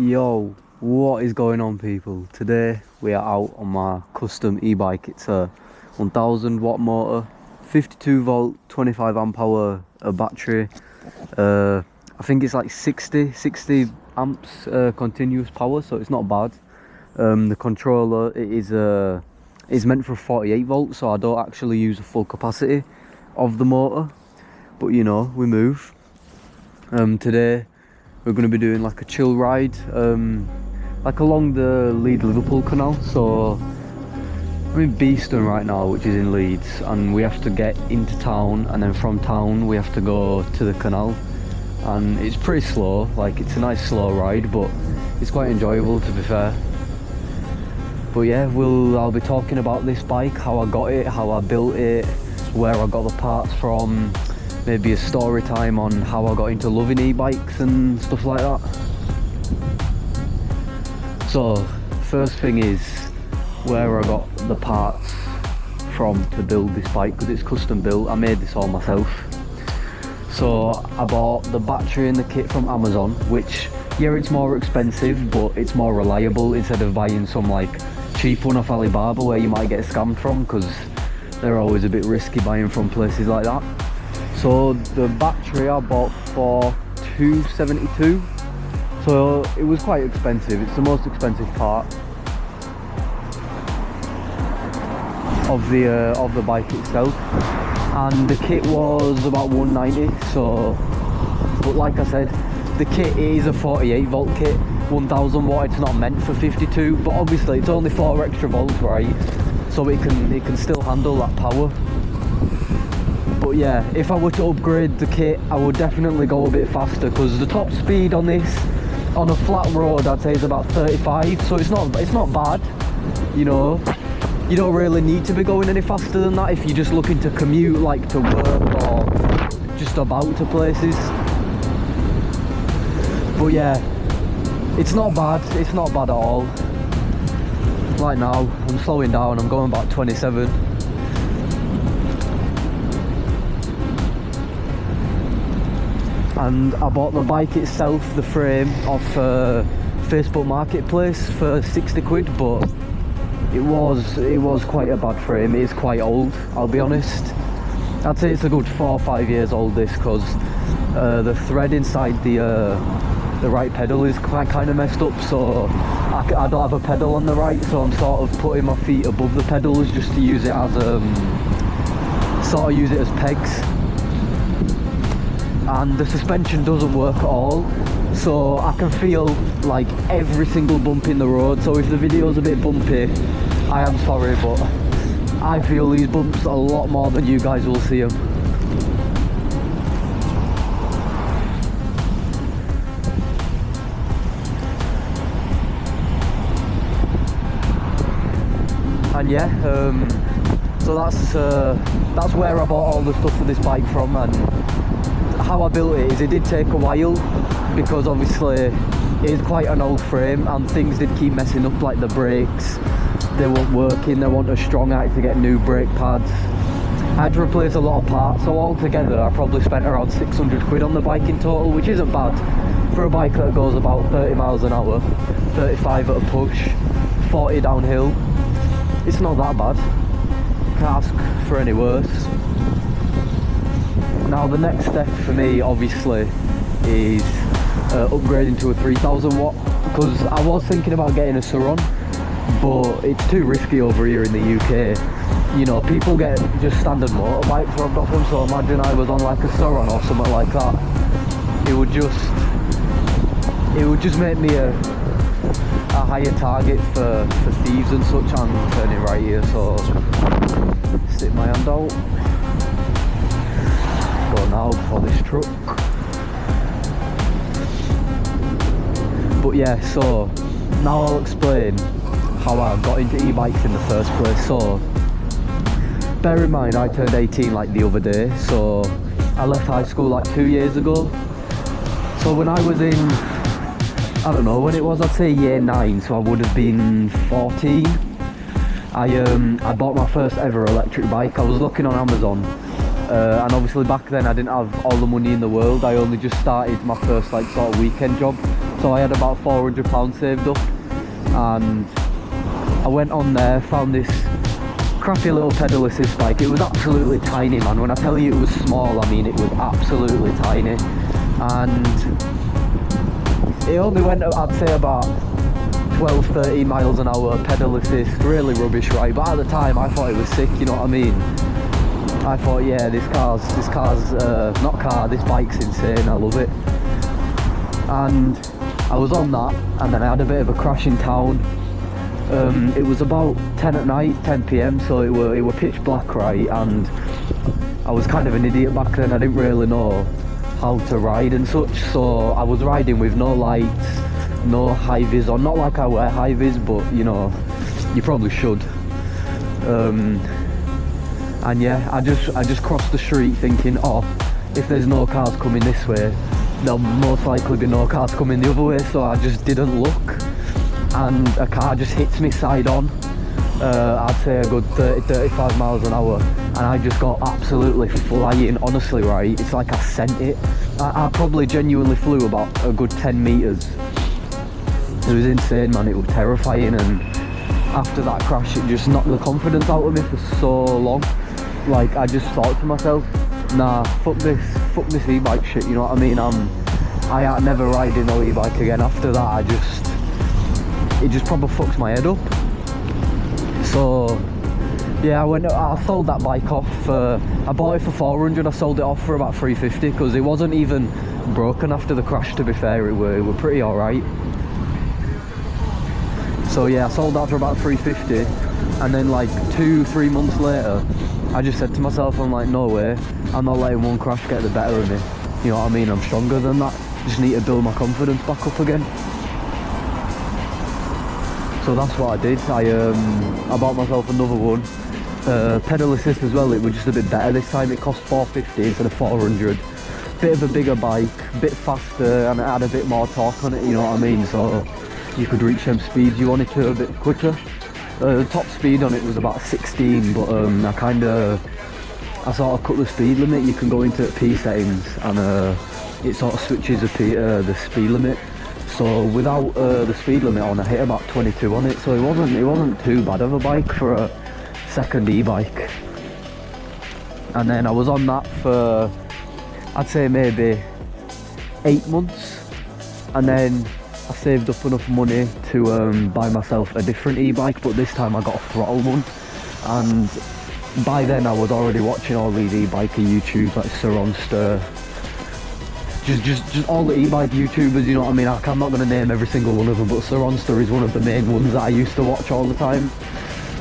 Yo, what is going on, people? Today we are out on my custom e-bike. It's a 1000 watt motor, 52 volt, 25 amp hour battery. I think it's like 60 amps continuous power, so it's not bad. The controller is meant for 48 volts, so I don't actually use the full capacity of the motor, but you know, we move. Today we're going to be doing like a chill ride, like along the Leeds-Liverpool Canal. So I'm in Beeston right now, which is in Leeds, and we have to get into town, and then from town we have to go to the canal, and it's pretty slow. Like, it's a nice slow ride, but it's quite enjoyable, to be fair. But yeah, I'll be talking about this bike, how I got it, how I built it, where I got the parts from, maybe a story time on how I got into loving e-bikes and stuff like that. So first thing is where I got the parts from to build this bike, because it's custom built. I made this all myself. So I bought the battery and the kit from Amazon, which, yeah, it's more expensive, but it's more reliable instead of buying some like cheap one off Alibaba where you might get scammed from, because they're always a bit risky buying from places like that. So the battery I bought for $272, so it was quite expensive. It's the most expensive part of the bike itself, and the kit was about $190. So, but like I said, the kit is a 48 volt kit, 1000 watt. It's not meant for 52, but obviously it's only 4 extra volts, right? So it can still handle that power. But yeah, if I were to upgrade the kit, I would definitely go a bit faster, because the top speed on this, on a flat road, I'd say is about 35. So it's not bad, you know. You don't really need to be going any faster than that if you're just looking to commute, like to work or just about to places. But yeah, it's not bad. It's not bad at all. Right now, I'm slowing down. I'm going about 27. And I bought the bike itself, the frame, off Facebook Marketplace for 60 quid, but it was quite a bad frame. It is quite old, I'll be honest. I'd say it's a good 4 or 5 years old, this, because the thread inside the right pedal is kind of messed up, so I don't have a pedal on the right, so I'm sort of putting my feet above the pedals just to use it as use it as pegs. And the suspension doesn't work at all, so I can feel like every single bump in the road. So if the video's a bit bumpy, I am sorry, but I feel these bumps a lot more than you guys will see them. And yeah, so that's where I bought all the stuff for this bike from. And how I built it is, it did take a while, because obviously it is quite an old frame and things did keep messing up, like the brakes, they weren't working, they weren't as strong. I had to get new brake pads, I had to replace a lot of parts, so altogether I probably spent around 600 quid on the bike in total, which isn't bad for a bike that goes about 30 miles an hour, 35 at a push, 40 downhill. It's not that bad, can't ask for any worse. Now the next step for me, obviously, is upgrading to a 3000 watt, because I was thinking about getting a Suron, but it's too risky over here in the UK. You know, people get just standard motorbikes where I've got them, so imagine I was on like a Suron or something like that. It would just make me a higher target for thieves and such. I'm turning right here, so stick my hand out. Go now for this truck. But yeah, so now I'll explain how I got into e-bikes in the first place. So bear in mind, I turned 18 like the other day, so I left high school like 2 years ago. So when I was in, I don't know when it was, I'd say year 9, so I would have been 14. I bought my first ever electric bike. I was looking on Amazon, and obviously back then I didn't have all the money in the world. I only just started my first like sort of weekend job, So I had about £400 saved up, and I went on there, found this crappy little pedal assist bike. It was absolutely tiny, man. When I tell you it was small, I mean it was absolutely tiny. And it only went, I'd say, about 12-13 miles an hour, pedal assist, really rubbish, right? But at the time I thought it was sick, you know what I mean? I thought, yeah, this bike's insane, I love it. And I was on that, and then I had a bit of a crash in town. It was about 10 at night, 10 PM, so it were pitch black, right? And I was kind of an idiot back then. I didn't really know how to ride and such, so I was riding with no lights, no high vis on. Not like I wear high vis, but you know, you probably should. And yeah, I just crossed the street thinking, oh, if there's no cars coming this way, there'll most likely be no cars coming the other way. So I just didn't look, and a car just hits me side on. I'd say a good 30-35 miles an hour, and I just got absolutely flying, honestly, right? It's like I sent it. I probably genuinely flew about a good 10 meters. It was insane, man. It was terrifying, and after that crash it just knocked the confidence out of me for so long. Like, I just thought to myself, nah, fuck this e-bike shit, you know what I mean? I ain't never riding no e-bike again. After that, it just probably fucks my head up. So yeah, I sold that bike off. I bought it for 400. I sold it off for about 350 because it wasn't even broken after the crash, to be fair. It were pretty alright. So yeah, I sold that for about 350, and then like 2-3 months later, I just said to myself, I'm like, no way, I'm not letting one crash get the better of me. You know what I mean? I'm stronger than that. Just need to build my confidence back up again. So that's what I did. I bought myself another one, pedal assist as well. It was just a bit better this time. It cost 450 instead of 400. Bit of a bigger bike, bit faster, and it had a bit more torque on it, you know what I mean? So you could reach them speeds you wanted to a bit quicker. The top speed on it was about 16, but I sort of cut the speed limit. You can go into P settings, and it sort of switches the speed limit. So without the speed limit on, I hit about 22 on it. So it wasn't too bad of a bike for a second e-bike. And then I was on that for, I'd say, maybe 8 months, and then I saved up enough money to buy myself a different e-bike, but this time I got a throttle one. And by then I was already watching all these e-biker YouTubers like Surronster, just all the e-bike YouTubers, you know what I mean? I'm not going to name every single one of them, but Surronster is one of the main ones that I used to watch all the time.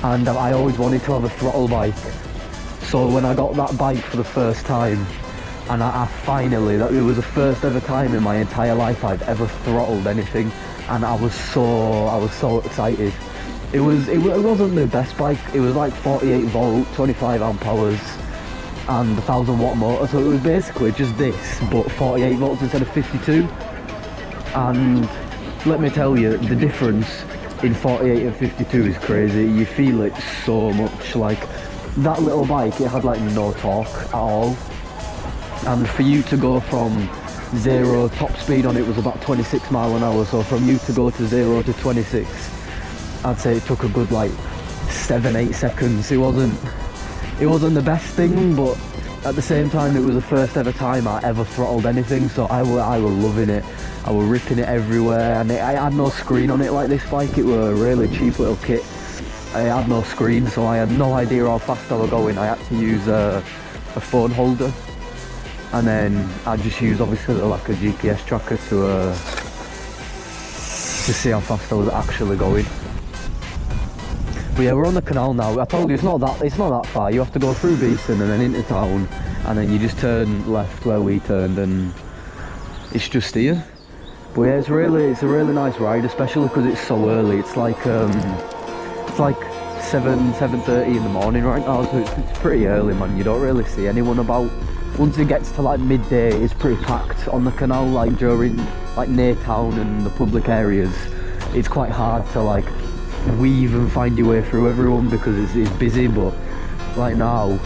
And I always wanted to have a throttle bike. So when I got that bike for the first time, and I finally, it was the first ever time in my entire life I'd ever throttled anything, and I was so excited. It wasn't the best bike. It was like 48 volt, 25 amp hours, and 1000 watt motor. So it was basically just this, but 48 volts instead of 52. And let me tell you, the difference in 48 and 52 is crazy. You feel it so much. Like, that little bike, it had like no torque at all. And for you to go from 0, top speed on it was about 26 mile an hour, so from you to go to 0 to 26, I'd say it took a good like 7-8 seconds. It wasn't the best thing, but at the same time it was the first ever time I ever throttled anything, so I was loving it. I was ripping it everywhere, and I had no screen on it like this bike. It was a really cheap little kit. I had no screen, so I had no idea how fast I was going. I had to use a phone holder. And then I just use obviously like a GPS tracker to see how fast I was actually going. But yeah, we're on the canal now. I told you it's not that far. You have to go through Beeson and then into town, and then you just turn left where we turned, and it's just here. But yeah, it's a really nice ride, especially because it's so early. It's like 7:30 in the morning right now, so it's pretty early, man. You don't really see anyone about. Once it gets to like midday, it's pretty packed on the canal, like during like near town and the public areas. It's quite hard to like weave and find your way through everyone because it's busy. But right now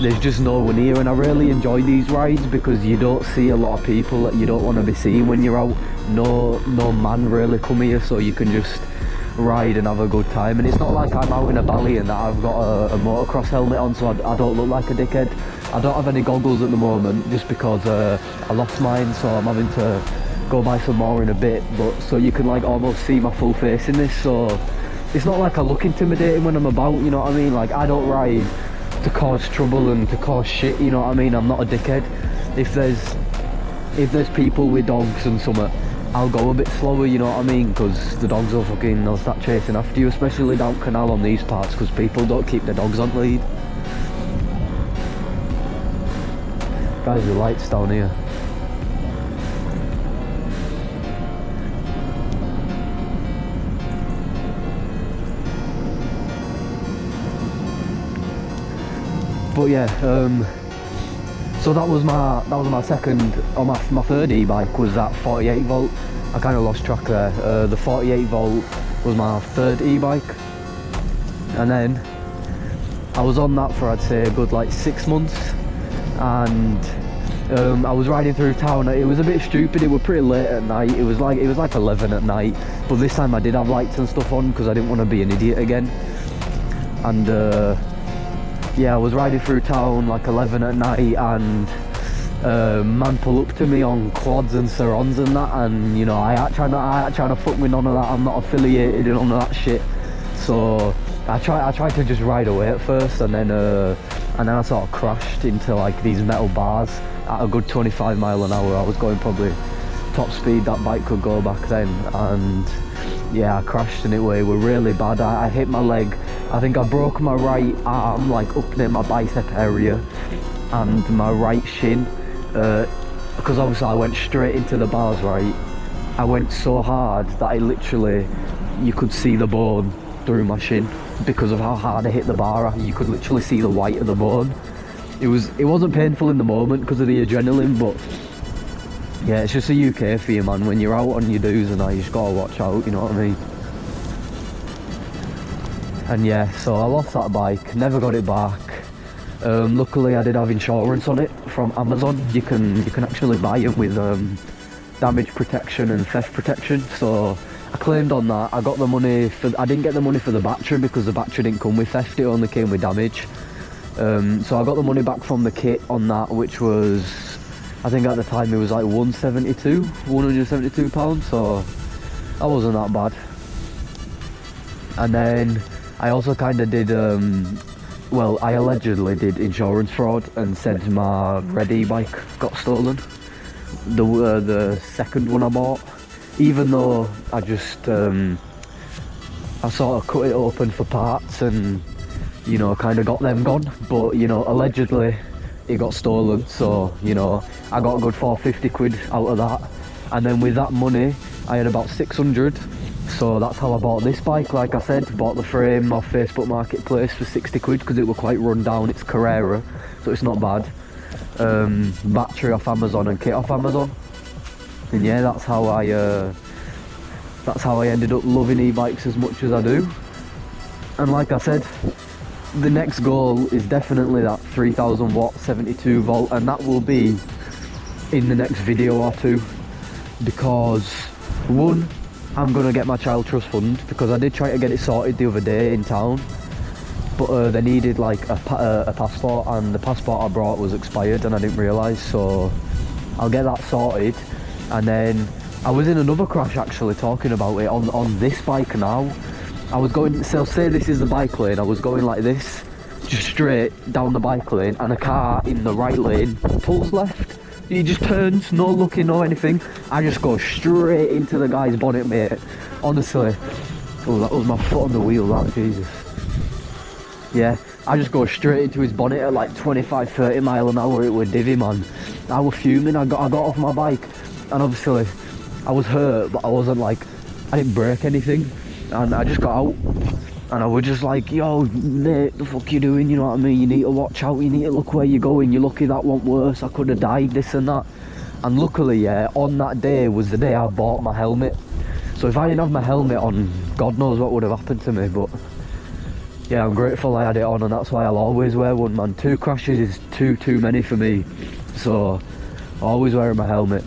there's just no one here, and I really enjoy these rides because you don't see a lot of people that you don't want to be seeing when you're out. No man really come here, so you can just ride and have a good time. And it's not like I'm out in a valley and that I've got a motocross helmet on, so I don't look like a dickhead. I don't have any goggles at the moment just because I lost mine, so I'm having to go buy some more in a bit, but so you can like almost see my full face in this, so it's not like I look intimidating when I'm about, you know what I mean? Like, I don't ride to cause trouble and to cause shit, you know what I mean? I'm not a dickhead. If there's people with dogs and something, I'll go a bit slower, you know what I mean? Because the dogs will they'll start chasing after you, especially down Canal on these parts, because people don't keep their dogs on lead. Guys, the lights down here. But yeah, so that was my second, or my third e-bike was that 48 volt. I kind of lost track there. The 48 volt was my third e-bike, and then I was on that for, I'd say, a good like 6 months, and I was riding through town. It was a bit stupid. It was pretty late at night. It was like 11 at night, but this time I did have lights and stuff on because I didn't want to be an idiot again. And yeah, I was riding through town like 11 at night, and man pull up to me on quads and Sarons and that, and you know, I ain't trying to fuck with none of that. I'm not affiliated in none of that shit. So I tried to just ride away at first, and then I sort of crashed into like these metal bars at a good 25 mile an hour. I was going probably top speed that bike could go back then, and yeah, I crashed and it were really bad. I hit my leg. I think I broke my right arm, like up near my bicep area, and my right shin, because obviously I went straight into the bars, right? I went so hard that you could see the bone through my shin because of how hard I hit the bar. You could literally see the white of the bone. It wasn't painful in the moment because of the adrenaline, but yeah, it's just a UK for you, man. When you're out on your do's and that, you just gotta watch out, you know what I mean? And yeah, so I lost that bike, never got it back. Luckily I did have insurance on it from Amazon. You can actually buy it with damage protection and theft protection. So I claimed on that. I got the money I didn't get the money for the battery because the battery didn't come with theft, it only came with damage. So I got the money back from the kit on that, which was, I think at the time it was like 172 pounds, so that wasn't that bad. And then I also kind of did, well, I allegedly did insurance fraud and said my red e-bike got stolen, the second one I bought, even though I just, I sort of cut it open for parts and, you know, kind of got them gone, but, you know, allegedly it got stolen, so, you know, I got a good 450 quid out of that. And then with that money, I had about 600. So that's how I bought this bike. Like I said, bought the frame off Facebook Marketplace for 60 quid because it were quite run down. It's Carrera, so it's not bad. Battery off Amazon and kit off Amazon. And yeah, that's how I ended up loving e-bikes as much as I do. And like I said, the next goal is definitely that 3000 watt 72 volt, and that will be in the next video or two, because one, I'm gonna get my child trust fund, because I did try to get it sorted the other day in town, but they needed like a passport, and the passport I brought was expired and I didn't realise, so I'll get that sorted. And then I was in another crash actually, talking about it, on this bike now. I was going, so say this is the bike lane, I was going like this, just straight down the bike lane, and a car in the right lane pulls left. He just turns, no looking, no anything. I just go straight into the guy's bonnet, mate. Honestly. Oh, that was my foot on the wheel, that, Jesus. Yeah, I just go straight into his bonnet at like 25-30 mile an hour. It was divvy, man. I was fuming. I got off my bike, and obviously I was hurt, but I wasn't like, I didn't break anything. And I just got out, and I was just like, yo mate, the fuck you doing, you know what I mean? You need to watch out, you need to look where you're going, you're lucky that wasn't worse, I could have died, this and that. And luckily, yeah, on that day was the day I bought my helmet. So if I didn't have my helmet on, God knows what would have happened to me. But yeah, I'm grateful I had it on, and that's why I'll always wear one, man. 2 crashes is too many for me, so always wearing my helmet.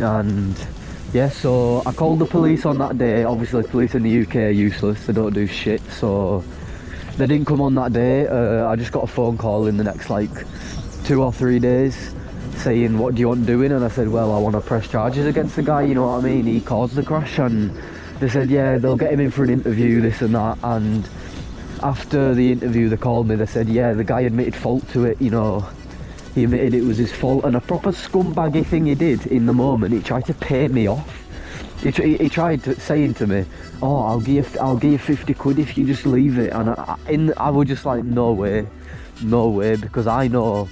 And yeah, so I called the police on that day. Obviously police in the UK are useless, they don't do shit, so they didn't come on that day. I just got a phone call in the next like 2 or 3 days saying, what do you want doing? And I said, well, I want to press charges against the guy, you know what I mean, he caused the crash. And they said, yeah, they'll get him in for an interview, this and that. And after the interview they called me, they said, yeah, the guy admitted fault to it, you know, he admitted it was his fault. And a proper scumbaggy thing he did in the moment, he tried to pay me off. He tried saying to me, oh, I'll give you 50 quid if you just leave it. And I was just like, no way, because I know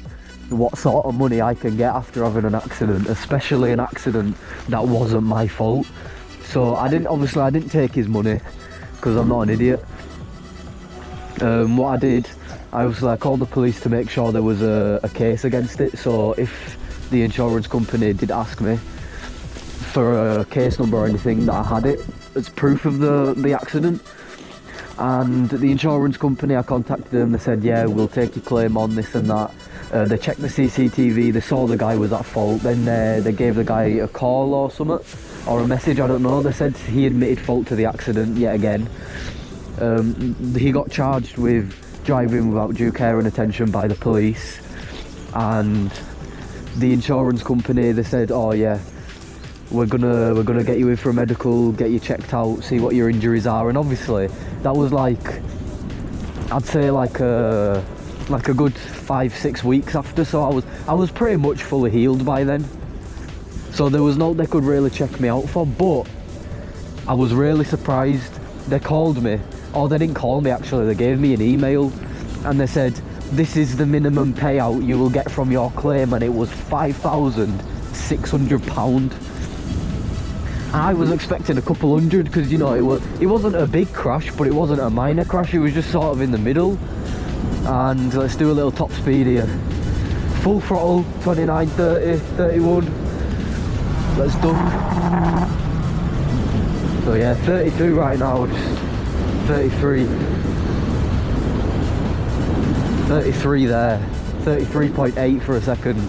what sort of money I can get after having an accident, especially an accident that wasn't my fault. So I didn't take his money, because I'm not an idiot. What I did, I called the police to make sure there was a case against it. So if the insurance company did ask me for a case number or anything, that I had it as proof of the accident. And the insurance company, I contacted them, they said, yeah, we'll take your claim on, this and that. They checked the CCTV, they saw the guy was at fault, then they gave the guy a call or something, or a message, I don't know. They said he admitted fault to the accident yet again. He got charged with driving without due care and attention by the police. And the insurance company, they said, oh yeah, we're gonna get you in for a medical, get you checked out, see what your injuries are. And obviously that was like, I'd say like a good 5-6 weeks after, so I was pretty much fully healed by then, so there was no they could really check me out for. But I was really surprised. They called me, or they didn't call me actually, they gave me an email and they said, this is the minimum payout you will get from your claim, and it was £5,600. I was expecting a couple hundred, because you know it wasn't a big crash, but it wasn't a minor crash, it was just sort of in the middle. And let's do a little top speed here. Full throttle, 29, 30, 31. Let's do. So yeah, 32 right now, just 33. 33 there. 33.8 for a second.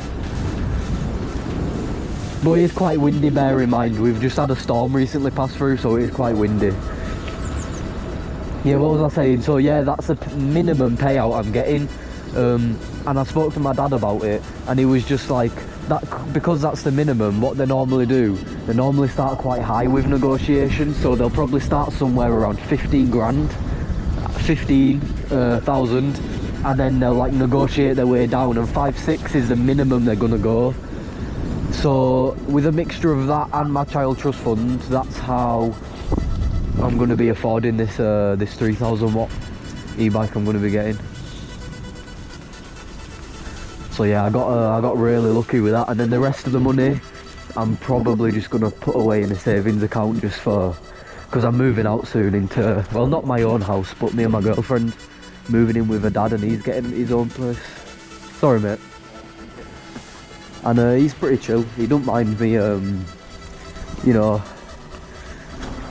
But it's quite windy, bear in mind. We've just had a storm recently pass through, so it is quite windy. Yeah, what was I saying? So yeah, that's the minimum payout I'm getting. And I spoke to my dad about it, and he was just like, that because that's the minimum, what they normally do, they normally start quite high with negotiations, so they'll probably start somewhere around 15,000, and then they'll like negotiate their way down, and 5-6 is the minimum they're gonna go. So with a mixture of that and my child trust fund, that's how I'm going to be affording this 3,000 watt e-bike I'm going to be getting. So yeah, I got really lucky with that, and then the rest of the money I'm probably just going to put away in a savings account, just for, because I'm moving out soon into, well, not my own house, but me and my girlfriend moving in with her dad, and he's getting his own place. Sorry mate. And he's pretty chill, he don't mind me, you know,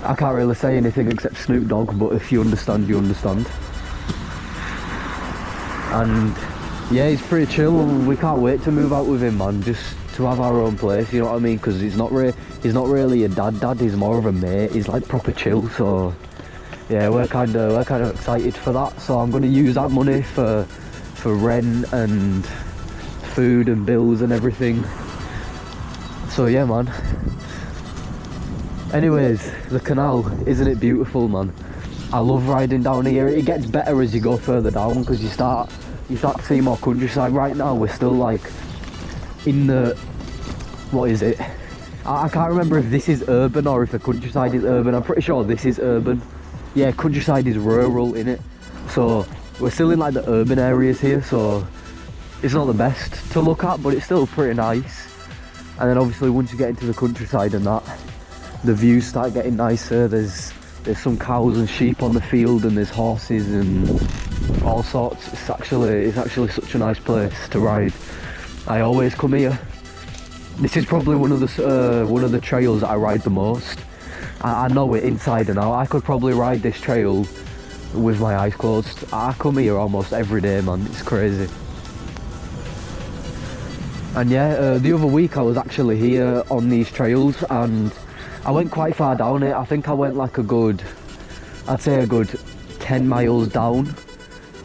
I can't really say anything except Snoop Dogg, but if you understand, you understand. And yeah, he's pretty chill. We can't wait to move out with him, man, just to have our own place, you know what I mean? Because he's not really a dad, he's more of a mate. He's like proper chill, so yeah, we're kind of excited for that. So I'm going to use that money for rent and food and bills and everything. So yeah, man. Anyways, the canal, isn't it beautiful, man? I love riding down here. It gets better as you go further down, because you start to see more countryside. Right now we're still like in the, what is it, I can't remember if this is urban or if the countryside is urban. I'm pretty sure this is urban. Yeah, countryside is rural, innit? So we're still in like the urban areas here, so it's not the best to look at, but it's still pretty nice. And then obviously once you get into the countryside and that, the views start getting nicer. There's some cows and sheep on the field, and there's horses and all sorts. It's actually such a nice place to ride. I always come here. This is probably one of the trails that I ride the most. I know it inside and out. I could probably ride this trail with my eyes closed. I come here almost every day, man, it's crazy. And yeah, the other week I was actually here on these trails and I went quite far down it. I think I went like I'd say a good 10 miles down,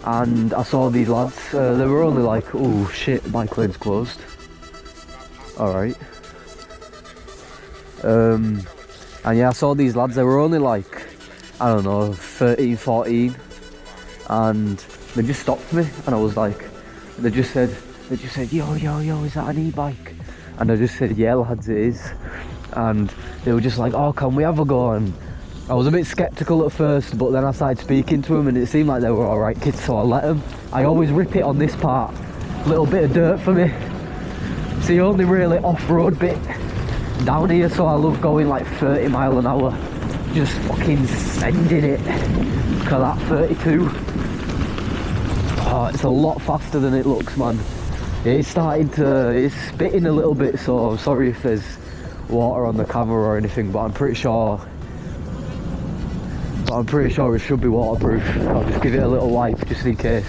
and I saw these lads. They were only like, oh shit, bike lane's closed. Alright. And yeah, I saw these lads, they were only like, I don't know, 13, 14, and they just stopped me, and I was like, they just said, yo, is that an e-bike? And I just said, yeah lads, it is. And they were just like, oh, can we have a go? And I was a bit sceptical at first, but then I started speaking to them and it seemed like they were alright kids, so I let them. I always rip it on this part, little bit of dirt for me. It's the only really off-road bit down here, so I love going like 30 mile an hour, just fucking sending it. Look at that, 32. Oh, it's a lot faster than it looks, man. It's spitting a little bit, so I'm sorry if there's water on the camera or anything, but I'm pretty sure it should be waterproof. I'll just give it a little wipe just in case.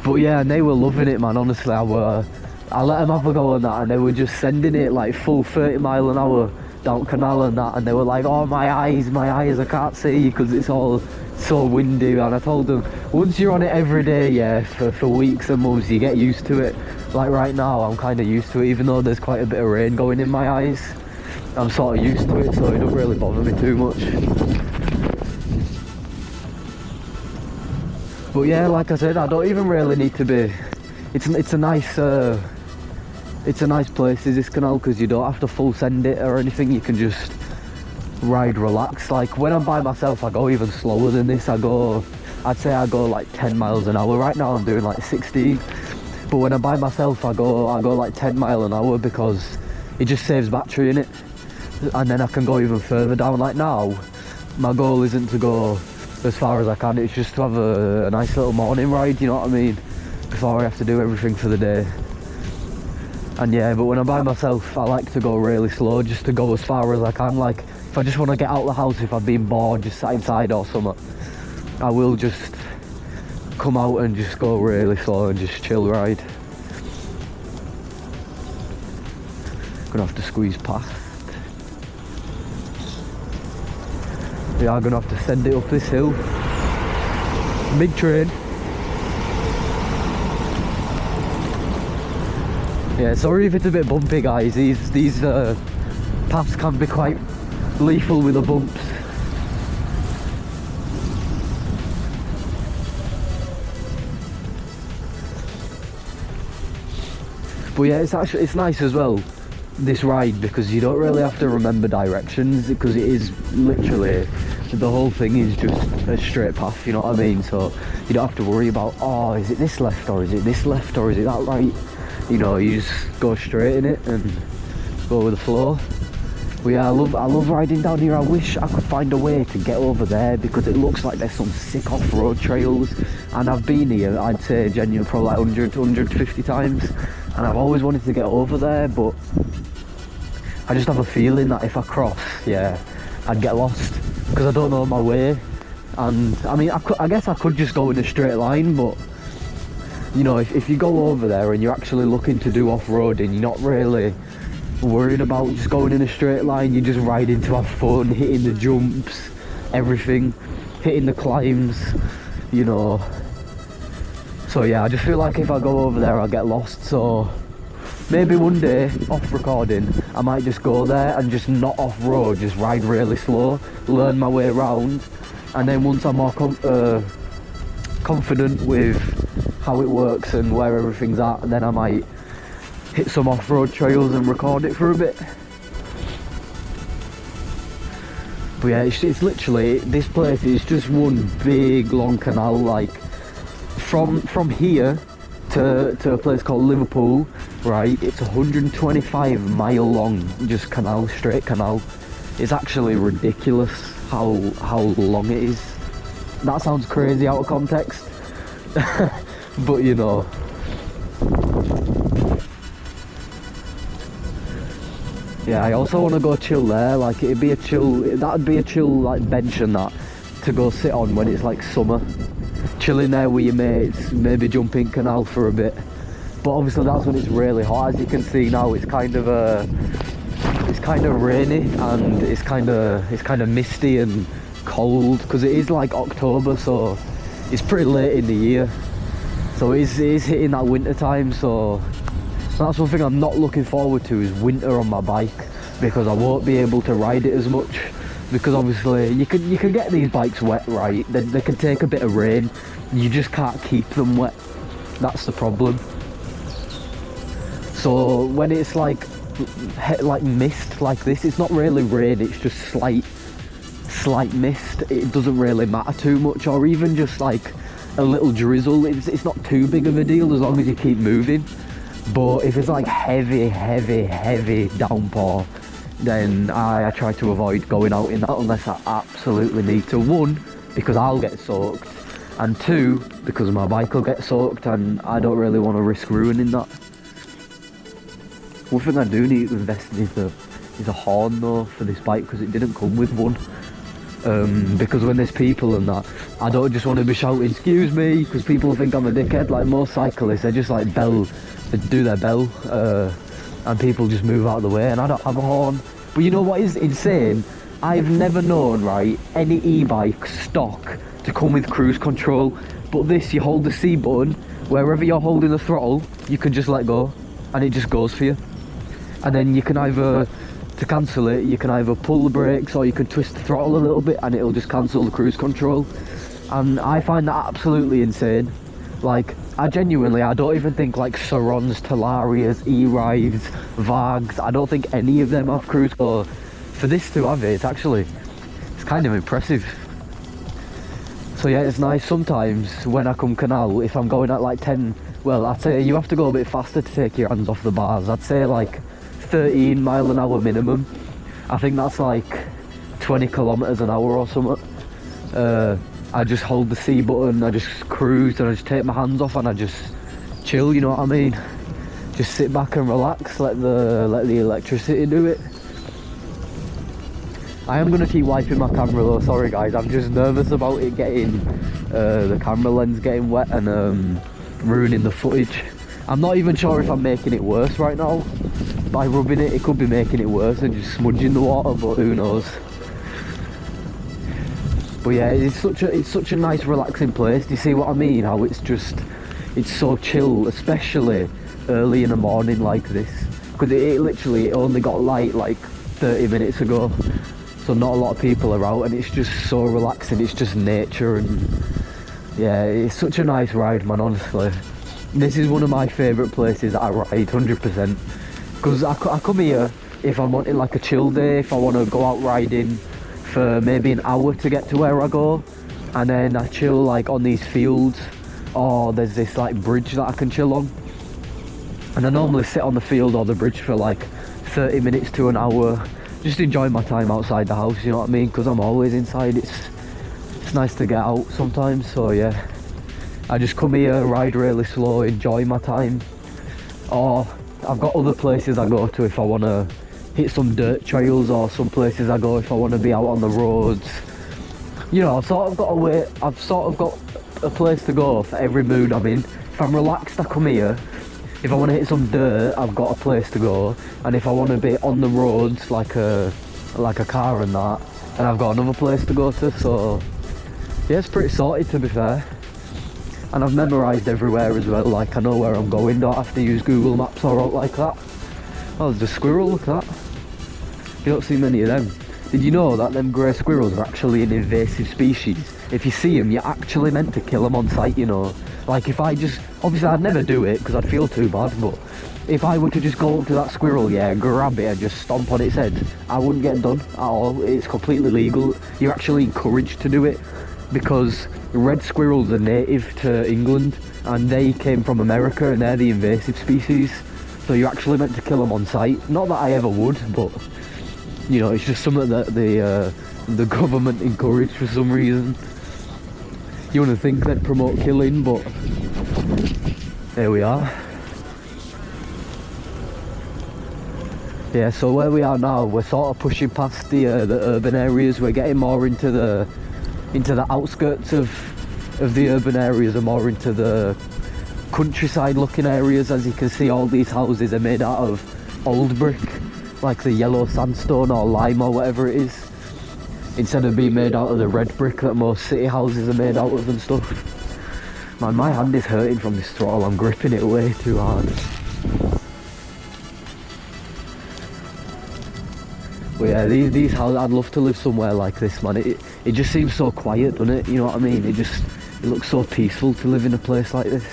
But yeah, and they were loving it, man, honestly. I let them have a go on that, and they were just sending it like full 30 mile an hour down Canal and that, and they were like, oh, my eyes, I can't see because it's all so windy. And I told them, once you're on it every day, yeah, for weeks and months, you get used to it. Like right now, I'm kind of used to it, even though there's quite a bit of rain going in my eyes. I'm sort of used to it, so it don't really bother me too much. But yeah, like I said, I don't even really need to be. It's a nice place, is this Canal, because you don't have to full send it or anything. You can just ride relaxed. Like when I'm by myself, I go even slower than this. I'd say I go like 10 miles an hour. Right now I'm doing like 16, but when I'm by myself, I go like 10 mile an hour because it just saves battery in it, and then I can go even further down. Like now, my goal isn't to go as far as I can, it's just to have a nice little morning ride, you know what I mean, before I have to do everything for the day. And yeah, but when I'm by myself, I like to go really slow, just to go as far as I can. Like if I just want to get out of the house, if I've been bored, just sat inside or something, I will just come out and just go really slow and just chill ride. Gonna have to squeeze past. We are gonna have to send it up this hill. Mid-train. Yeah, sorry if it's a bit bumpy, guys. These paths can be quite lethal with the bumps. But yeah, it's nice as well, this ride, because you don't really have to remember directions, because it is literally, the whole thing is just a straight path, you know what I mean? So you don't have to worry about, oh, is it this left, or is it this left, or is it that right? You know, you just go straight in it and go with the flow. But yeah, I love riding down here. I wish I could find a way to get over there, because it looks like there's some sick off-road trails, and I've been here, I'd say genuinely probably like 100 to 150 times, and I've always wanted to get over there, but I just have a feeling that if I cross, yeah, I'd get lost, because I don't know my way. And I mean, I guess I could just go in a straight line, but you know, if you go over there and you're actually looking to do off-roading, you're not really worried about just going in a straight line. You're just riding to have fun, hitting the jumps, everything, hitting the climbs, you know. So yeah, I just feel like if I go over there, I'll get lost. So maybe one day, off recording, I might just go there and just not off-road, just ride really slow, learn my way around, and then once I'm more confident with how it works and where everything's at, and then I might hit some off-road trails and record it for a bit. But yeah, it's literally, this place is just one big long canal. Like from here to a place called Liverpool, right, it's 125 mile long, just canal, straight canal. It's actually ridiculous how long it is. That sounds crazy out of context. But you know, Yeah, I also want to go chill there. Like it'd be a chill, that'd be a chill like bench and that to go sit on when it's like summer. Chilling there with your mates, maybe jumping Canal for a bit. But obviously that's when it's really hot. As you can see now, it's kind of rainy and it's kind of misty and cold because it is like October, so it's pretty late in the year. So it is hitting that winter time. So that's one thing I'm not looking forward to, is winter on my bike, because I won't be able to ride it as much. Because obviously you can get these bikes wet, right? They can take a bit of rain. You just can't keep them wet. That's the problem. So when it's like mist like this, it's not really rain, it's just slight mist. It doesn't really matter too much, or even just like a little drizzle. It's not too big of a deal as long as you keep moving. But if it's like heavy downpour, then I try to avoid going out in that unless I absolutely need to. One, because I'll get soaked, and two, because my bike will get soaked, and I don't really want to risk ruining that. One thing I do need to invest in is a horn though for this bike, because it didn't come with one. Because when there's people and that, I don't just want to be shouting "excuse me" because people think I'm a dickhead. Like most cyclists, they just like they do their bell, and people just move out of the way, and I don't have a horn. But you know what is insane? I've never known, right, any e-bike stock to come with cruise control, but this, you hold the C button, wherever you're holding the throttle, you can just let go, and it just goes for you. And then you can either, to cancel it, you can either pull the brakes or you can twist the throttle a little bit and it'll just cancel the cruise control. And I find that absolutely insane. Like, I don't even think like Surons, Talarias, E-Rives, Vargs, I don't think any of them have cruise control. For this to have it, it's kind of impressive. So yeah, it's nice sometimes when I come Canal, if I'm going at like 10, well, I'd say you have to go a bit faster to take your hands off the bars. I'd say like 13 mile an hour minimum. I think that's like 20 kilometers an hour or something. I just hold the C button, I just cruise, and I just take my hands off and I just chill, you know what I mean? Just sit back and relax, let the electricity do it. I am gonna keep wiping my camera though, sorry guys, I'm just nervous about it getting, the camera lens getting wet and ruining the footage. I'm not even sure if I'm making it worse right now. By rubbing it, it could be making it worse and just smudging the water, but who knows. But yeah, it's such a nice relaxing place. Do you see what I mean? How it's so chill, especially early in the morning like this. Because it literally only got light like 30 minutes ago. So not a lot of people are out, and it's just so relaxing. It's just nature, and yeah, it's such a nice ride, man, honestly. This is one of my favourite places that I ride, 100%. Because I come here if I'm wanting like a chill day, if I want to go out riding for maybe an hour to get to where I go, and then I chill like on these fields, or there's this like bridge that I can chill on, and I normally sit on the field or the bridge for like 30 minutes to an hour, just enjoy my time outside the house, you know what I mean? Because I'm always inside. It's nice to get out sometimes. So yeah, I just come here, ride really slow, enjoy my time. Or I've got other places I go to if I want to hit some dirt trails, or some places I go if I want to be out on the roads. You know, I've sort of got a place to go for every mood I'm in. If I'm relaxed, I come here. If I want to hit some dirt, I've got a place to go. And if I want to be on the roads like a car and that, then I've got another place to go to. So yeah, it's pretty sorted, to be fair. And I've memorised everywhere as well, like I know where I'm going, don't have to use Google Maps or out like that. Oh, there's a squirrel, look at that. You don't see many of them. Did you know that them grey squirrels are actually an invasive species? If you see them, you're actually meant to kill them on sight, you know. Like if I just, obviously I'd never do it because I'd feel too bad, but if I were to just go up to that squirrel, yeah, grab it and just stomp on its head, I wouldn't get done at all. It's completely legal. You're actually encouraged to do it, because red squirrels are native to England and they came from America, and they're the invasive species. So you're actually meant to kill them on sight. Not that I ever would, but you know, it's just something that the government encouraged for some reason. You wouldn't think they'd promote killing, but there we are. Yeah, so where we are now, we're sort of pushing past the urban areas. We're getting more into the outskirts of the urban areas and more into the countryside looking areas. As you can see, all these houses are made out of old brick, like the yellow sandstone or lime or whatever it is, instead of being made out of the red brick that most city houses are made out of and stuff. Man, my hand is hurting from this throttle. I'm gripping it way too hard. But yeah, these houses, I'd love to live somewhere like this, man. It just seems so quiet, doesn't it? You know what I mean? It looks so peaceful to live in a place like this.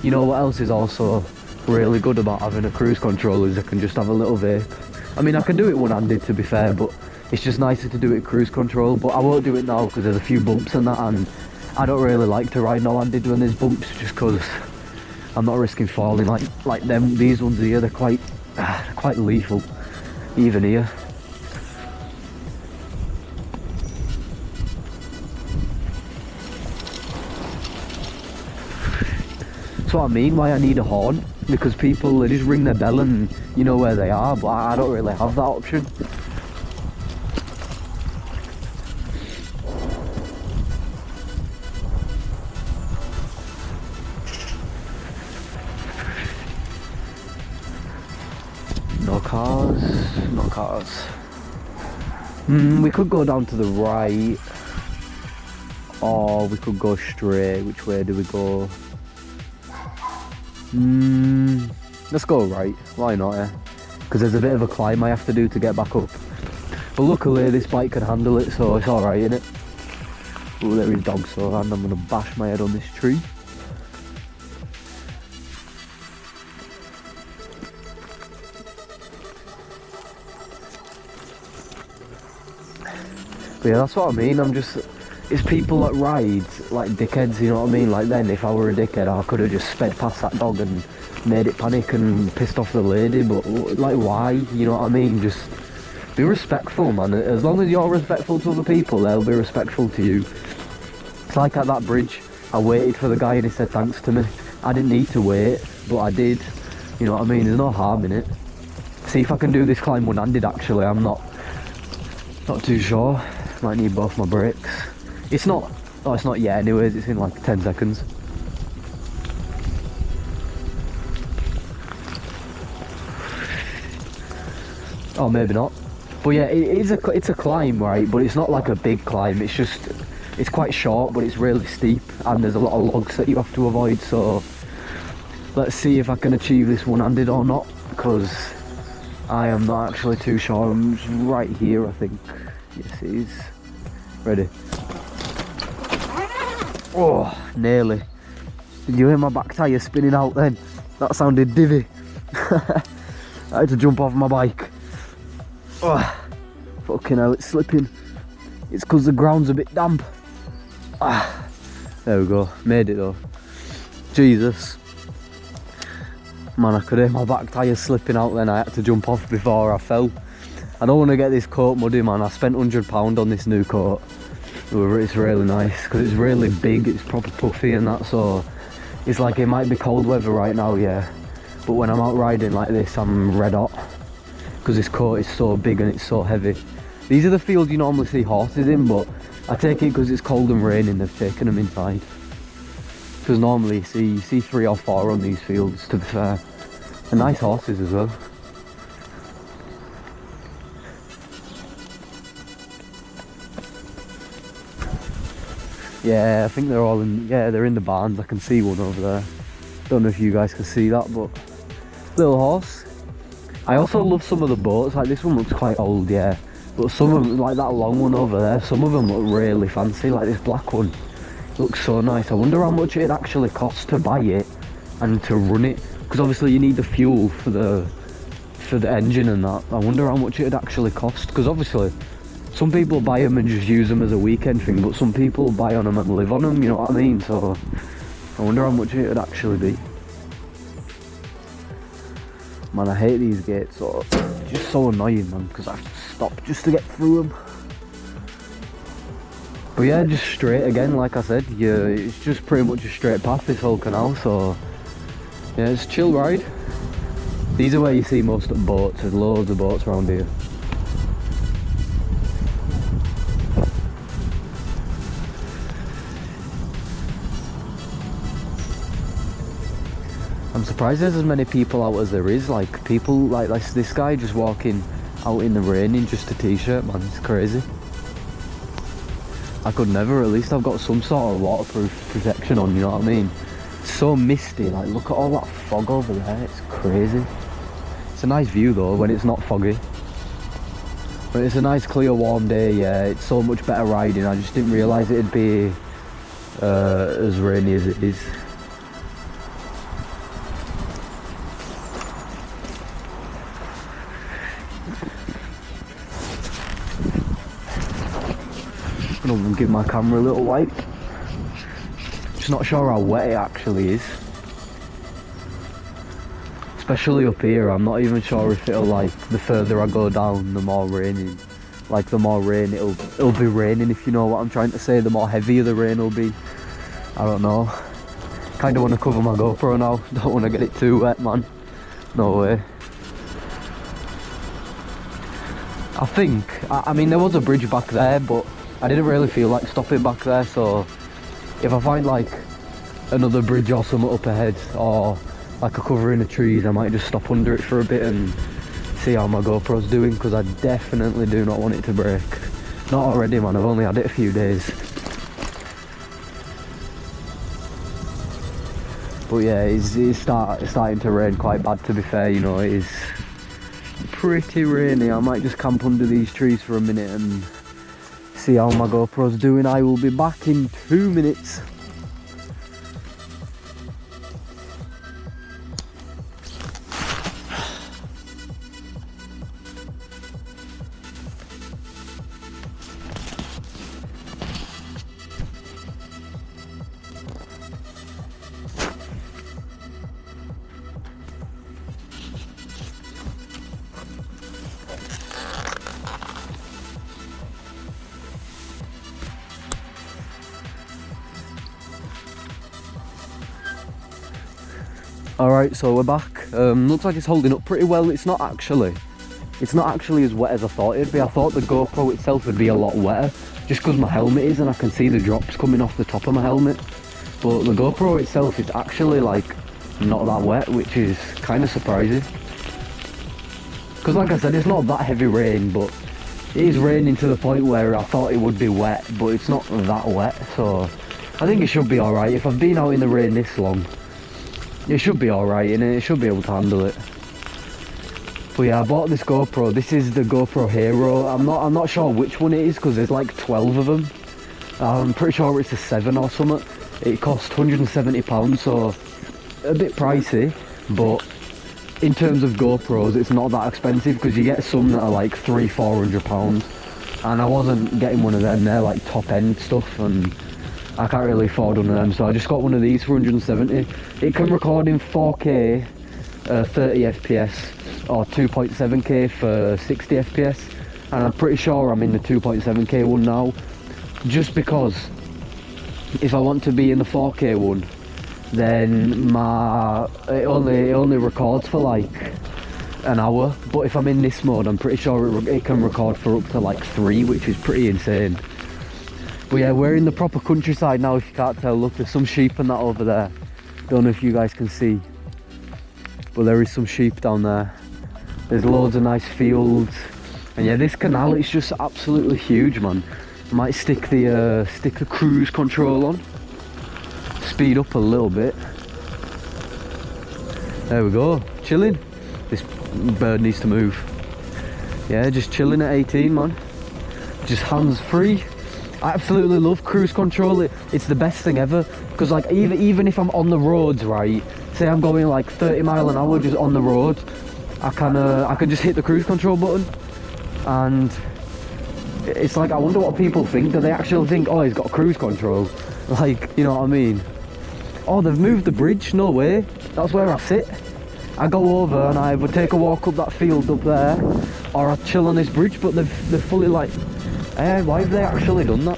You know what else is also really good about having a cruise control is I can just have a little vape. I mean, I can do it one-handed, to be fair, but it's just nicer to do it cruise control. But I won't do it now because there's a few bumps and that, and I don't really like to ride no-handed when there's bumps, just because I'm not risking falling like them. These ones here, they're quite lethal, even here. That's what I mean, why I need a horn, because people, they just ring their bell and you know where they are, but I don't really have that option. No cars. We could go down to the right, or we could go straight. Which way do we go? Let's go right, why not, eh? Because there's a bit of a climb I have to do to get back up. But luckily this bike can handle it, so it's alright, innit? Oh, there is dogs, so I'm gonna bash my head on this tree. But yeah, that's what I mean. It's people that ride like dickheads, you know what I mean? Like then, if I were a dickhead, I could have just sped past that dog and made it panic and pissed off the lady. But like, why? You know what I mean? Just be respectful, man. As long as you're respectful to other people, they'll be respectful to you. It's like at that bridge, I waited for the guy and he said thanks to me. I didn't need to wait, but I did. You know what I mean? There's no harm in it. See if I can do this climb one-handed, actually. I'm not too sure. Might need both my brakes. It's not yet anyways, it's in like 10 seconds. Oh, maybe not. But yeah, it's a climb, right? But it's not like a big climb, it's quite short, but it's really steep, and there's a lot of logs that you have to avoid, so let's see if I can achieve this one-handed or not, because I am not actually too sure. I'm just right here, I think. Yes, it is. Ready? Oh, nearly. Did you hear my back tyre spinning out then? That sounded divvy. I had to jump off my bike. Oh, fucking hell, it's slipping. It's because the ground's a bit damp. Ah, there we go. Made it though. Jesus. Man, I could hear my back tyre slipping out then. I had to jump off before I fell. I don't want to get this coat muddy, man. I spent £100 on this new coat. It's really nice because it's really big, it's proper puffy and that, so it's like it might be cold weather right now, yeah, but when I'm out riding like this I'm red hot because this coat is so big and it's so heavy. These are the fields you normally see horses in, but I take it because it's cold and raining they've taken them inside, because normally you see 3 or 4 on these fields, to be fair, and nice horses as well. Yeah, I think they're all in, yeah, they're in the barns. I can see one over there. Don't know if you guys can see that, but little horse. I also love some of the boats, like this one looks quite old, yeah, but some of them, like that long one over there, some of them look really fancy, like this black one looks so nice. I wonder how much it actually costs to buy it and to run it, because obviously you need the fuel for the engine and that. I wonder how much it'd actually cost, because obviously some people buy them and just use them as a weekend thing, but some people buy on them and live on them, you know what I mean? So I wonder how much it would actually be. Man, I hate these gates, so it's just so annoying, man, because I have to stop just to get through them. But yeah, just straight again, like I said, yeah, it's just pretty much a straight path, this whole canal, so yeah, it's a chill ride. These are where you see most boats. There's loads of boats around here. I'm surprised there's as many people out as there is. Like people like this guy just walking out in the rain in just a t-shirt, man. It's crazy. I could never. At least I've got some sort of waterproof protection on, you know what I mean? It's so misty. Like look at all that fog over there. It's crazy. It's a nice view though when it's not foggy. But it's a nice clear warm day. Yeah, it's so much better riding. I just didn't realise it'd be as rainy as it is. I'm gonna give my camera a little wipe. Just not sure how wet it actually is. Especially up here, I'm not even sure if it'll, like, the further I go down, the more raining. Like the more rain it'll be raining, if you know what I'm trying to say. The more heavier the rain will be. I don't know. Kinda wanna cover my GoPro now. Don't wanna get it too wet, man. No way. I think, I mean there was a bridge back there, but I didn't really feel like stopping back there, so if I find like another bridge or something up ahead, or like a cover in the trees, I might just stop under it for a bit and see how my GoPro's doing, because I definitely do not want it to break. Not already, man. I've only had it a few days. But yeah, it's starting to rain quite bad, to be fair. You know, it is pretty rainy. I might just camp under these trees for a minute and see how my GoPro's doing. I will be back in 2 minutes. Alright, so we're back. Looks like it's holding up pretty well. It's not actually as wet as I thought it'd be. I thought the GoPro itself would be a lot wetter, just because my helmet is and I can see the drops coming off the top of my helmet. But the GoPro itself is actually like not that wet, which is kind of surprising. Because like I said, it's not that heavy rain, but it is raining to the point where I thought it would be wet, but it's not that wet. So I think it should be alright. If I've been out in the rain this long, it should be alright, and it should be able to handle it. But yeah, I bought this GoPro. This is the GoPro Hero. I'm not sure which one it is, because there's like 12 of them. I'm pretty sure it's a 7 or something. It cost £170, so a bit pricey, but in terms of GoPros it's not that expensive, because you get some that are like £300-400, and I wasn't getting one of them. They're like top end stuff, and I can't really afford one of them, so I just got one of these for 170. It can record in 4K 30 FPS or 2.7K for 60 FPS, and I'm pretty sure I'm in the 2.7K one now, just because if I want to be in the 4K one, then it only records for like an hour. But if I'm in this mode, I'm pretty sure it can record for up to like 3, which is pretty insane. But yeah, we're in the proper countryside now, if you can't tell. Look, there's some sheep and that over there. Don't know if you guys can see, but there is some sheep down there. There's loads of nice fields, and yeah, this canal is just absolutely huge, man. I might stick the cruise control on, speed up a little bit. There we go, chilling. This bird needs to move. Yeah, just chilling at 18, man. Just hands free. I absolutely love cruise control. It's the best thing ever, because like even if I'm on the roads, right, say I'm going like 30 miles an hour just on the road, I can just hit the cruise control button, and it's like, I wonder what people think. Do they actually think, oh, he's got cruise control? Like, you know what I mean? Oh, they've moved the bridge. No way. That's where I sit. I go over and I would take a walk up that field up there, or I chill on this bridge, but they're fully like, why have they actually done that?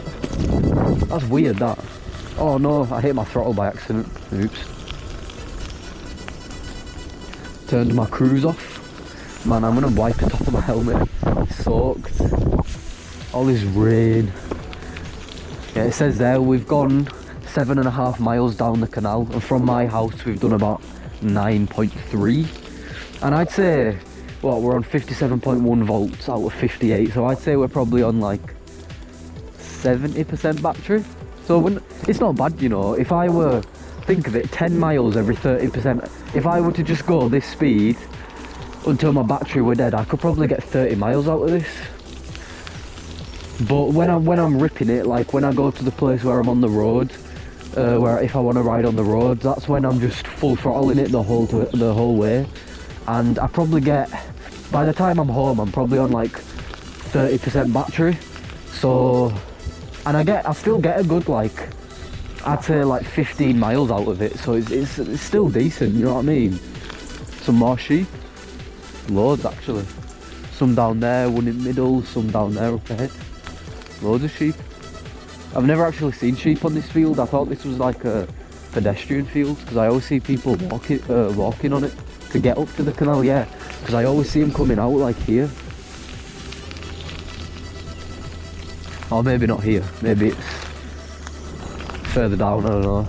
That's weird, that. Oh no, I hit my throttle by accident. Oops. turned my cruise off. Man, I'm gonna wipe the top of my helmet. It's soaked. All this rain. Yeah, it says there we've gone 7.5 miles down the canal, and from my house we've done about 9.3. And I'd say, well, we're on 57.1 volts out of 58, so I'd say we're probably on like 70% battery. So it's not bad, you know. If I were, think of it, 10 miles every 30%. If I were to just go this speed until my battery were dead, I could probably get 30 miles out of this. But when I'm ripping it, like when I go to the place where I'm on the road, where if I want to ride on the road, that's when I'm just full throttling it the whole way. And I probably get, by the time I'm home, I'm probably on like 30% battery. So, and I still get a good, like, I'd say like 15 miles out of it. So it's still decent, you know what I mean? Some more sheep. Loads actually. Some down there, one in the middle, some down there up ahead. Loads of sheep. I've never actually seen sheep on this field. I thought this was like a pedestrian field, because I always see people walking on it to get up to the canal. Yeah, because I always see them coming out like here. Or maybe not here, maybe it's further down, I don't know.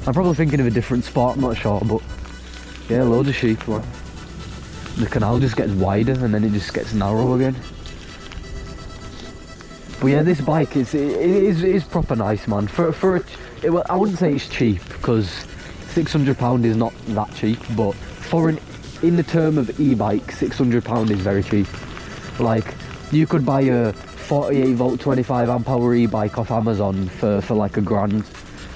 I'm probably thinking of a different spot, I'm not sure, but yeah, loads of sheep, man. The canal just gets wider and then it just gets narrow again. But yeah, this bike it is proper nice, man. Well, I wouldn't say it's cheap, because £600 is not that cheap, but in the term of e-bike, £600 is very cheap. Like, you could buy a 48 volt 25 amp hour e-bike off Amazon for like £1,000,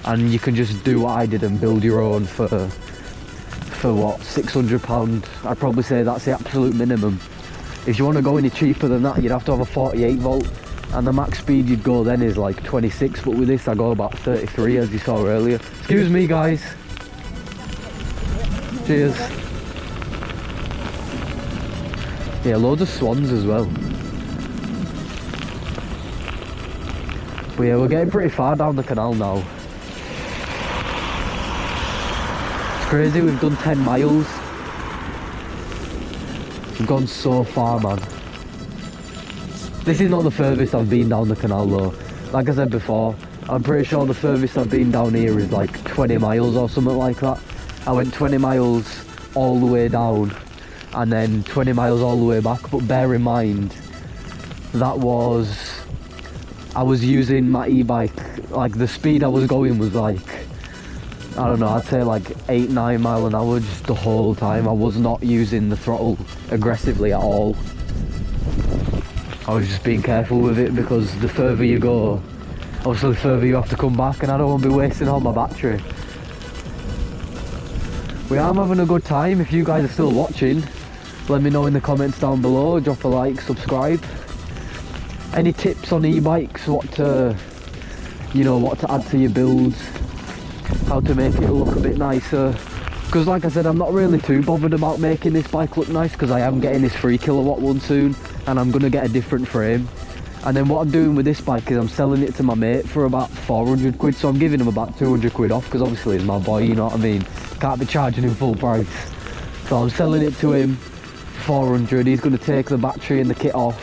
and you can just do what I did and build your own for what, £600. I'd probably say that's the absolute minimum. If you want to go any cheaper than that, you'd have to have a 48 volt, and the max speed you'd go then is like 26, but with this I go about 33, as you saw earlier. Excuse me, guys. Cheers. Yeah, loads of swans as well. But yeah, we're getting pretty far down the canal now. It's crazy, we've done 10 miles. We've gone so far, man. This is not the furthest I've been down the canal though. Like I said before, I'm pretty sure the furthest I've been down here is like 20 miles or something like that. I went 20 miles all the way down and then 20 miles all the way back, but bear in mind that I was using my e-bike, like the speed I was going was like, I don't know, I'd say like 8-9 miles an hour just the whole time. I was not using the throttle aggressively at all. I was just being careful with it, because the further you go, obviously the further you have to come back, and I don't want to be wasting all my battery. I'm having a good time. If you guys are still watching, let me know in the comments down below. Drop a like, subscribe. Any tips on e-bikes, what to add to your builds, how to make it look a bit nicer. Because like I said, I'm not really too bothered about making this bike look nice, because I am getting this 3 kilowatt one soon, and I'm going to get a different frame. And then what I'm doing with this bike is I'm selling it to my mate for about 400 quid, so I'm giving him about 200 quid off, because obviously he's my boy, you know what I mean? Can't be charging him full price. So I'm selling it to him for 400. He's going to take the battery and the kit off,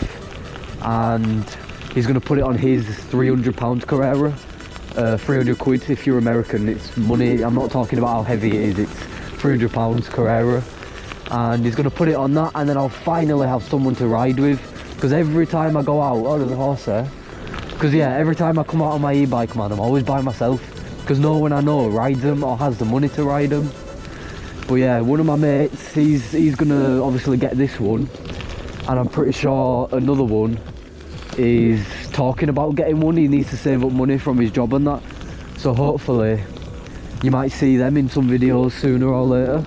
and he's going to put it on his £300 Carrera. 300 quid if you're American, it's money. I'm not talking about how heavy it is, it's £300 Carrera. And he's going to put it on that, and then I'll finally have someone to ride with. Because every time I go out, oh, there's a horse there. Because yeah, every time I come out on my e-bike, man, I'm always by myself. Because no one I know rides them or has the money to ride them. But yeah, one of my mates, he's going to obviously get this one. And I'm pretty sure another one is talking about getting one. He needs to save up money from his job and that. So hopefully, you might see them in some videos sooner or later.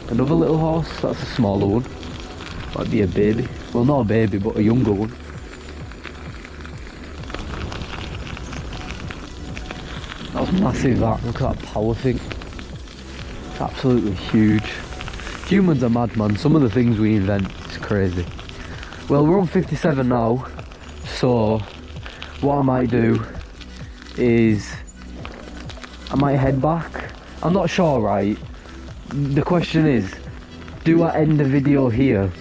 Another little horse, that's a smaller one. Might be a baby. Well, not a baby, but a younger one. That's massive, that. Look at that power thing. It's absolutely huge. Humans are mad, man. Some of the things we invent is crazy. Well, we're on 57 now, so what I might do is I might head back. I'm not sure, right? The question is, do I end the video here,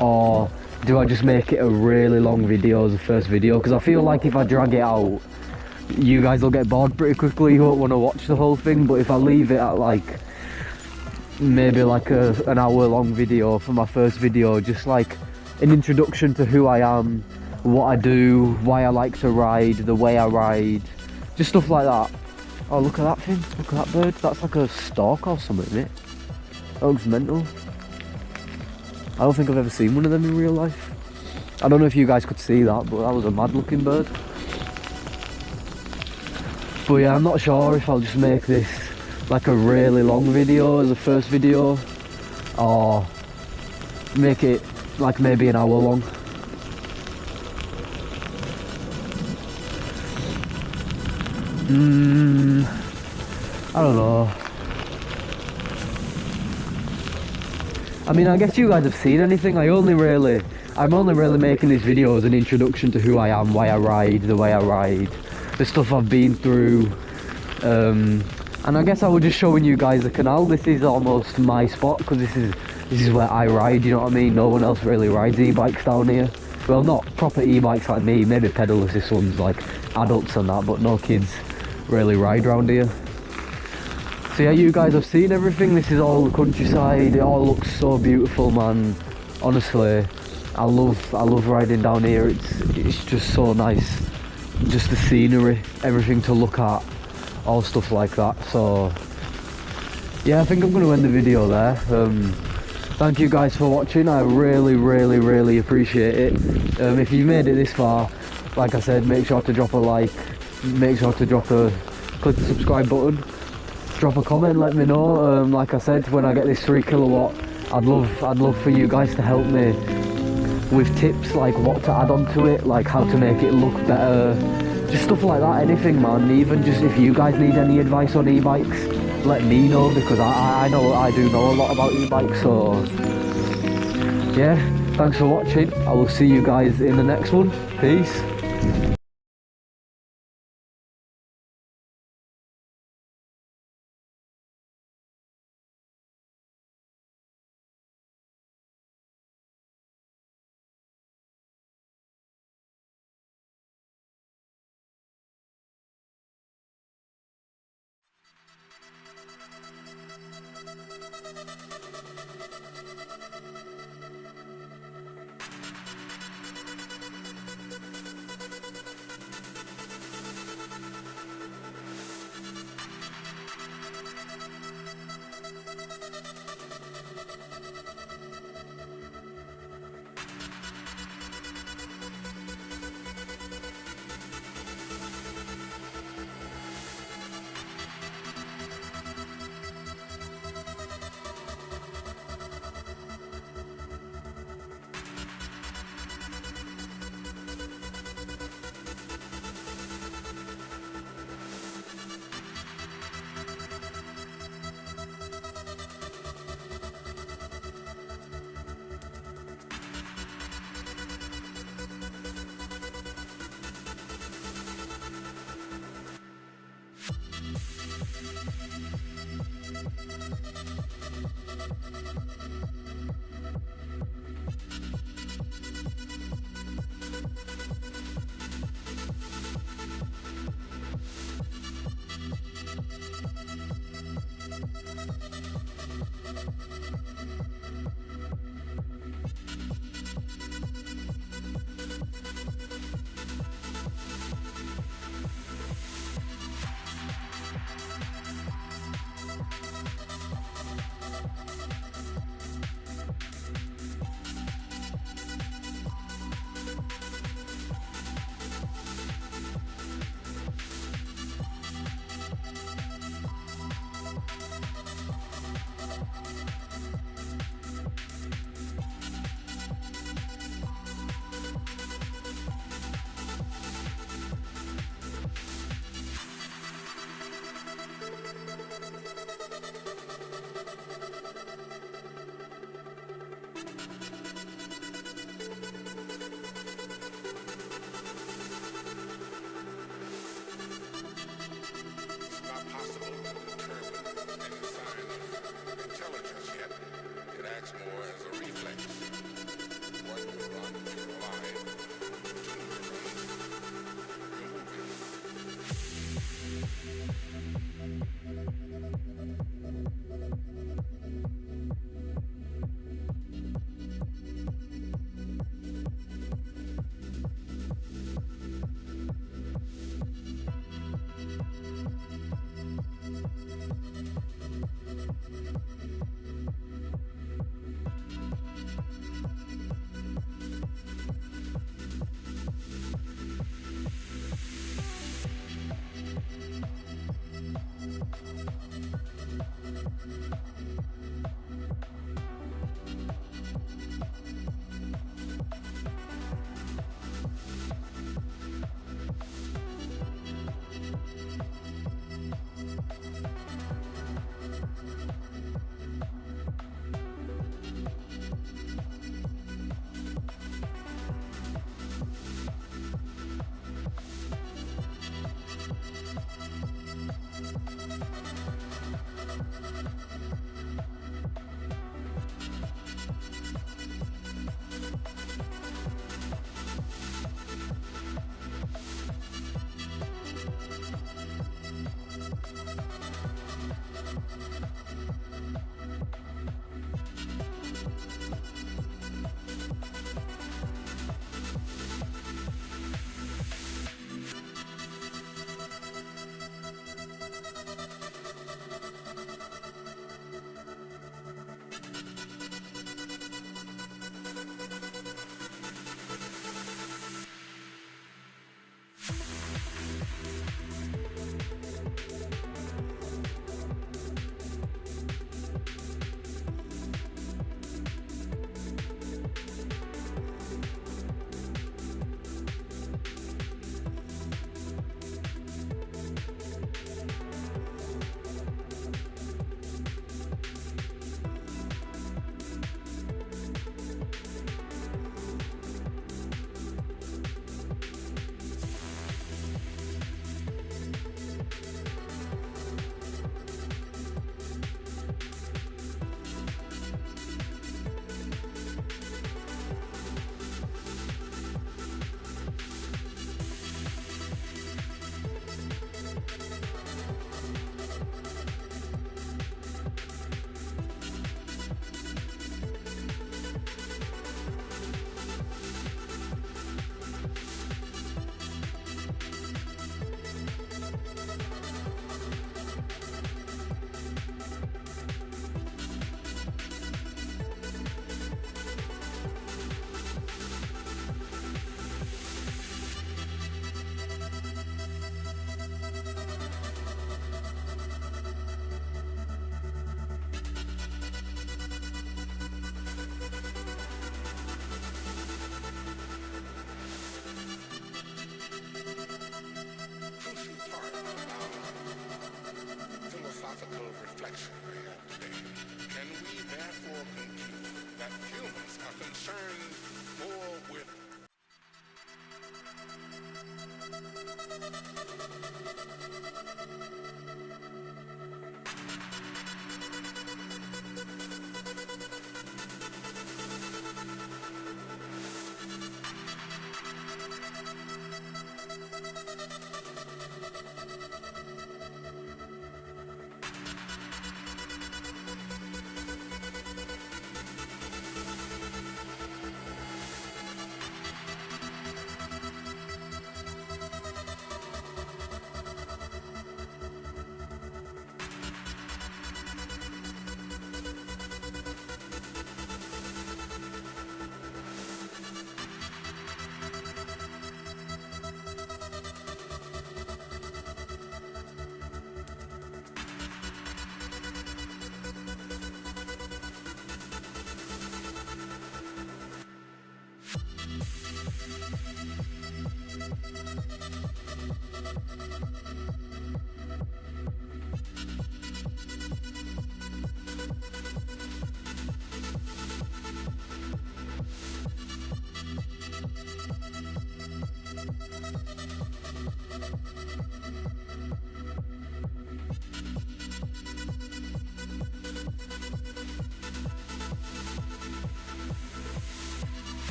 or do I just make it a really long video as the first video? Because I feel like if I drag it out, you guys will get bored pretty quickly. You won't want to watch the whole thing. But if I leave it at like maybe like an hour-long video for my first video, just like an introduction to who I am, what I do, why I like to ride, the way I ride, just stuff like that. Oh, look at that thing, look at that bird. That's like a stork or something, isn't it? That looks mental. I don't think I've ever seen one of them in real life. I don't know if you guys could see that, but that was a mad looking bird. But yeah, I'm not sure if I'll just make this like a really long video as a first video, or make it like maybe an hour long. I don't know. I mean, I guess you guys have seen anything. I'm only really making this video as an introduction to who I am, why I ride, the way I ride, the stuff I've been through. And I guess I was just showing you guys the canal. This is almost my spot, because this is where I ride, you know what I mean? No one else really rides e-bikes down here. Well, not proper e-bikes like me, maybe pedal assist ones like adults and that, but no kids really ride around here. So yeah, you guys have seen everything. This is all the countryside. It all looks so beautiful, man. Honestly, I love riding down here. It's just so nice. Just the scenery, everything to look at, all stuff like that. So yeah, I think I'm going to end the video there. Thank you guys for watching. I really appreciate it. If you've made it this far, like I said, make sure to drop a like, make sure to click the subscribe button, drop a comment, let me know. Like I said, when I get this 3 kilowatt, I'd love for you guys to help me with tips like what to add on to it, like how to make it look better, just stuff like that. Anything, man. Even just if you guys need any advice on e-bikes, let me know, because I know I do know a lot about e-bikes. So yeah, thanks for watching. I will see you guys in the next one. Peace.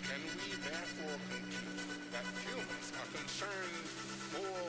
Can we therefore conclude that humans are concerned more